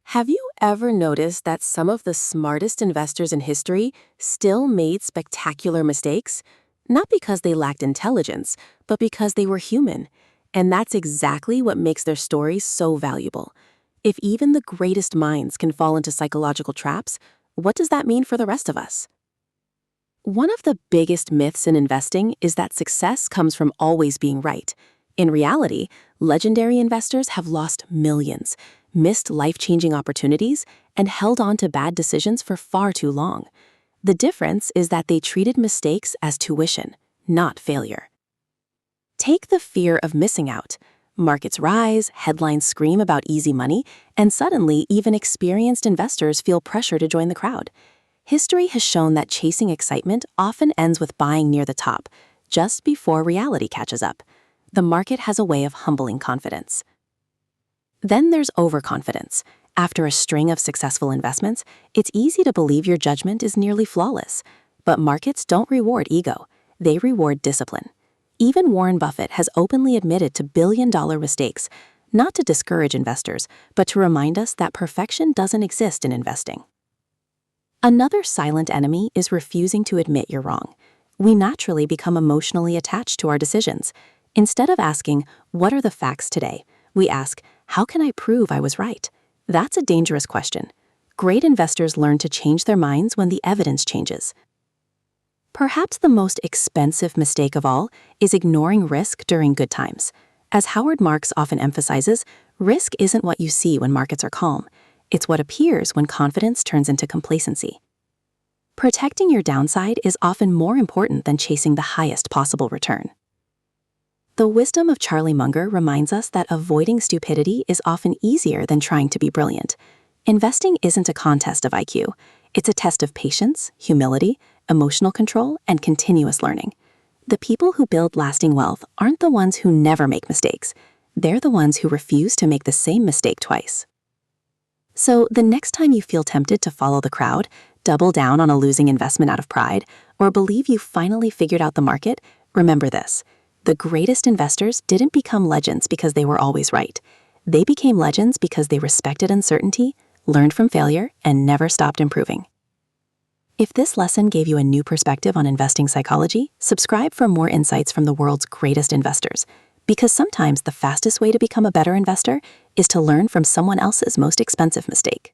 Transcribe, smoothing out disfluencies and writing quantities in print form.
Have you ever noticed that some of the smartest investors in history still made spectacular mistakes? Not because they lacked intelligence, but because they were human. And that's exactly what makes their stories so valuable. If even the greatest minds can fall into psychological traps, what does that mean for the rest of us? One of the biggest myths in investing is that success comes from always being right. In reality, legendary investors have lost millions, missed life-changing opportunities, and held on to bad decisions for far too long. The difference is that they treated mistakes as tuition, not failure. Take the fear of missing out. Markets rise, headlines scream about easy money, and suddenly even experienced investors feel pressure to join the crowd. History has shown that chasing excitement often ends with buying near the top, just before reality catches up. The market has a way of humbling confidence. Then there's overconfidence. After a string of successful investments, it's easy to believe your judgment is nearly flawless. But markets don't reward ego, they reward discipline. Even Warren Buffett has openly admitted to billion-dollar mistakes, not to discourage investors, but to remind us that perfection doesn't exist in investing. Another silent enemy is refusing to admit you're wrong. We naturally become emotionally attached to our decisions. Instead of asking, "What are the facts today?" we ask, "How can I prove I was right?" That's a dangerous question. Great investors learn to change their minds when the evidence changes. Perhaps the most expensive mistake of all is ignoring risk during good times. As Howard Marks often emphasizes, risk isn't what you see when markets are calm. It's what appears when confidence turns into complacency. Protecting your downside is often more important than chasing the highest possible return. The wisdom of Charlie Munger reminds us that avoiding stupidity is often easier than trying to be brilliant. Investing isn't a contest of IQ. It's a test of patience, humility, emotional control, and continuous learning. The people who build lasting wealth aren't the ones who never make mistakes. They're the ones who refuse to make the same mistake twice. So the next time you feel tempted to follow the crowd, double down on a losing investment out of pride, or believe you finally figured out the market, remember this. The greatest investors didn't become legends because they were always right. They became legends because they respected uncertainty, learned from failure, and never stopped improving. If this lesson gave you a new perspective on investing psychology, subscribe for more insights from the world's greatest investors. Because sometimes the fastest way to become a better investor is to learn from someone else's most expensive mistake.